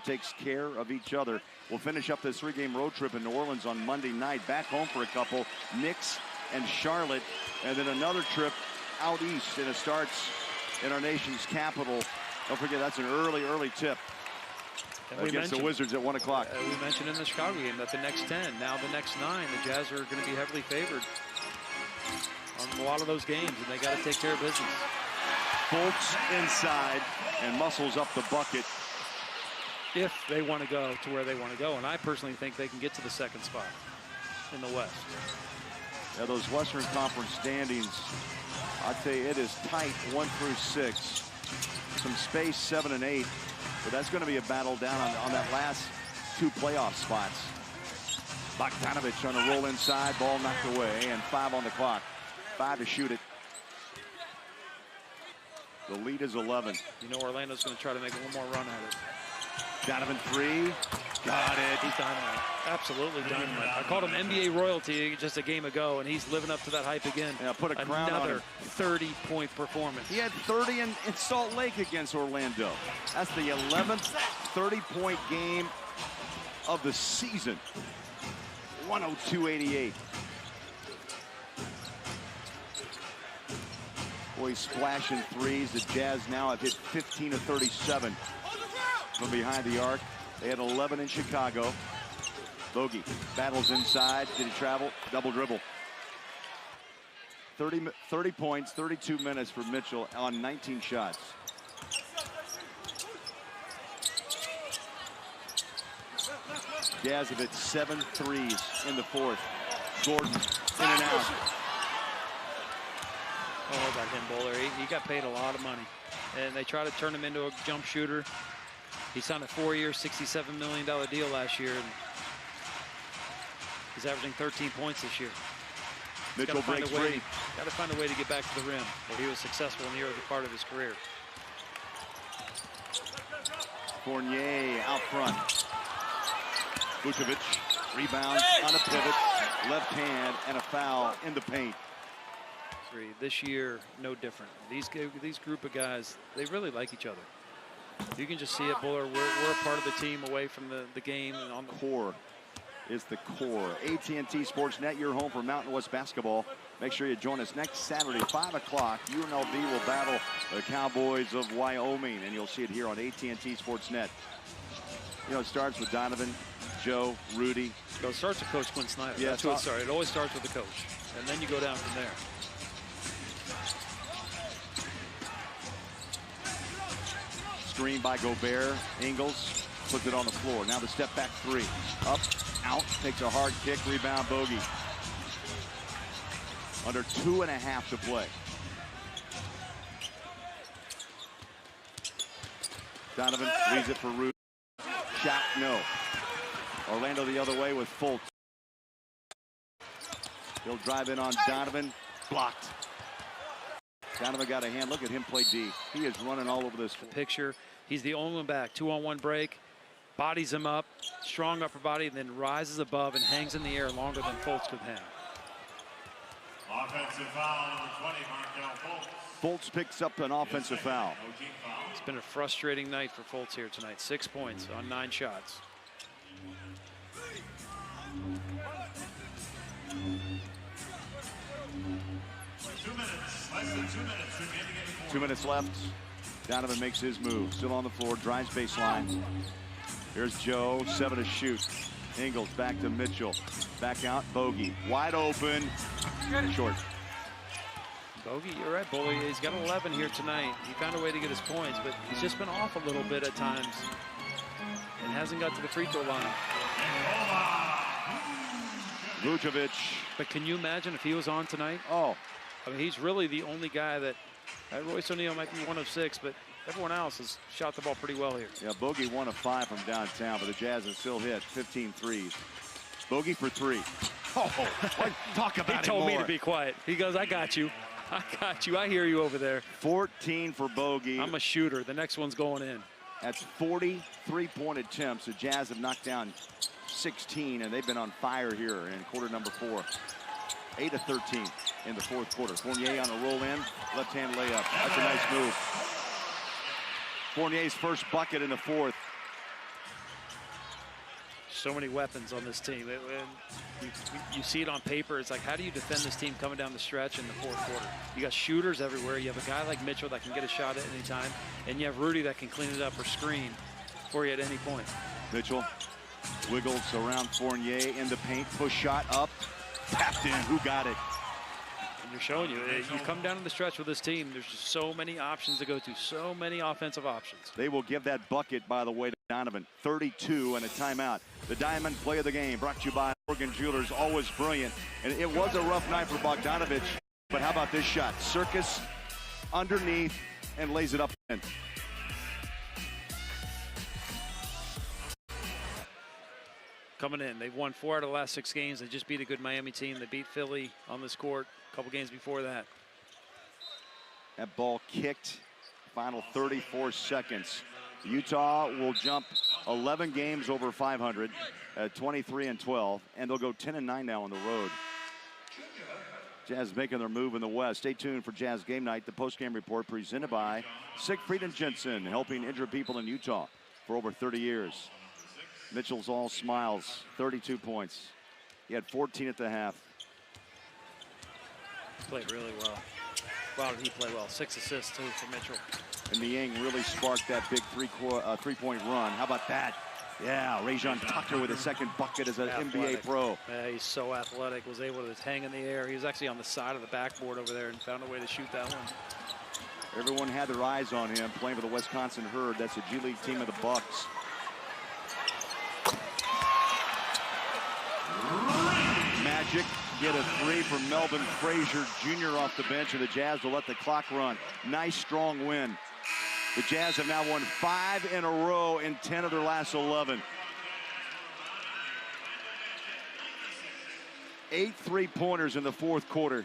takes care of each other. We'll finish up this three-game road trip in New Orleans on Monday night. Back home for a couple, Knicks and Charlotte, and then another trip out east, and it starts in our nation's capital. Don't forget, that's an early tip against the Wizards at 1 o'clock. We mentioned in the Chicago game that the next 10, now the next 9, the Jazz are going to be heavily favored on a lot of those games, and they got to take care of business. Fultz inside and muscles up the bucket. If they want to go to where they want to go, and I personally think they can get to the second spot in the West. Yeah, those Western Conference standings, I'd say it is tight 1 through 6. Some space 7 and 8, but that's going to be a battle down on that last 2 playoff spots. Bogdanovic on a roll inside, ball knocked away, and 5 on the clock. 5 to shoot it. The lead is 11. You know Orlando's going to try to make one more run at it. Donovan 3, got it. He's dynamite, absolutely dynamite. I called him NBA royalty just a game ago, and he's living up to that hype again. Yeah, put a crown on him. 30-point performance. He had 30 in Salt Lake against Orlando. That's the 11th 30-point game of the season. 102-88. Boy, splashing threes. The Jazz now have hit 15 of 37 from behind the arc. They had 11 in Chicago. Bogey battles inside. Did he travel? Double dribble. 30 points, 32 minutes for Mitchell on 19 shots. Jazz have hit 7 threes in the fourth. Gordon in and out. Oh, about him, Bowler. He got paid a lot of money, and they try to turn him into a jump shooter. He signed a 4-year, $67 million deal last year, and he's averaging 13 points this year. Mitchell breaks free. Got to find a way to get back to the rim, where he was successful in the early part of his career. Fournier out front. Vucevic rebounds on a pivot, left hand, and a foul in the paint. This year, no different. These group of guys, they really like each other. You can just see it, Buller. We're a part of the team away from the game. And on the core is the core. AT&T Sportsnet, your home for Mountain West basketball. Make sure you join us next Saturday, 5 o'clock. UNLV will battle the Cowboys of Wyoming, and you'll see it here on AT&T Sportsnet. You know, it starts with Donovan, Joe, Rudy. So it starts with Coach Quinn Snyder. Yeah, that's what it started. It always starts with the coach, and then you go down from there. Screen by Gobert. Ingles puts it on the floor. Now the step back 3. Up, out, takes a hard kick, rebound, Bogey. Under 2.5 to play. Donovan leaves it for Rudy. Shot, no. Orlando the other way with Fultz. He'll drive in on Donovan. Blocked. Donovan got a hand. Look at him play D. He is running all over this picture. He's the only one back. 2-on-1 break. Bodies him up. Strong upper body, and then rises above and hangs in the air longer than Fultz could hang. Offensive foul, number 20, Markelle Fultz. Fultz picks up an offensive foul. It's been a frustrating night for Fultz here tonight. 6 points on 9 shots. Less than 2 minutes remaining in the fourth. 2 minutes left. Donovan makes his move. Still on the floor. Drives baseline. Here's Joe. 7 to shoot. Ingles back to Mitchell. Back out. Bogey. Wide open. Short. Bogey, you're right, Bully. He's got 11 here tonight. He found a way to get his points, but he's just been off a little bit at times and hasn't got to the free throw line. Vucevic. But can you imagine if he was on tonight? Oh. I mean, he's really the only guy that, Royce O'Neal might be 1 of 6, but everyone else has shot the ball pretty well here. Yeah, Bogey 1 of 5 from downtown, but the Jazz have still hit 15 threes. Bogey for 3. Oh, talk about it. He told me to be quiet. He goes, I got you. I got you. I hear you over there. 14 for Bogey. I'm a shooter. The next one's going in. That's 40 three-point attempts. The Jazz have knocked down 16, and they've been on fire here in quarter number 4. 8 of 13 in the fourth quarter. Fournier on a roll in, left-hand layup. That's a nice move. Fournier's first bucket in the fourth. so many weapons on this team. You see it on paper. It's like, how do you defend this team coming down the stretch in the fourth quarter? You got shooters everywhere. You have a guy like Mitchell that can get a shot at any time, and you have Rudy that can clean it up or screen for you at any point. Mitchell wiggles around Fournier in the paint, push shot up, tapped in. Who got it? And you're showing you come down to the stretch with this team, there's just so many options to go to, so many offensive options. They will give that bucket, by the way, to Donovan. 32 and a timeout. The Diamond Play of the Game brought to you by Morgan Jewelers, always brilliant. And it was a rough night for Bogdanovic, but how about this shot? Circus underneath and lays it up in. Coming in, they've won 4 out of the last 6 games. They just beat a good Miami team. They beat Philly on this court a couple games before that. That ball kicked, final 34 seconds. Utah will jump 11 games over 500 at 23-12, and they'll go 10-9 now on the road. Jazz making their move in the West. Stay tuned for Jazz Game Night, the post-game report presented by Siegfried and Jensen, helping injured people in Utah for over 30 years. Mitchell's all smiles, 32 points. He had 14 at the half. Played really well. Wow, did he play well? 6 assists, too, for Mitchell. And Niang really sparked that big three-point run. How about that? Yeah, Rajon Tucker with his second bucket as an NBA pro. Yeah, he's so athletic, was able to hang in the air. He was actually on the side of the backboard over there and found a way to shoot that one. Everyone had their eyes on him playing for the Wisconsin Herd. That's a G League team of the Bucks. Magic get a 3 from Melvin Frazier Jr. off the bench, and the Jazz will let the clock run. Nice, strong win. The Jazz have now won 5 in a row in 10 of their last 11. 8 3-pointers in the fourth quarter.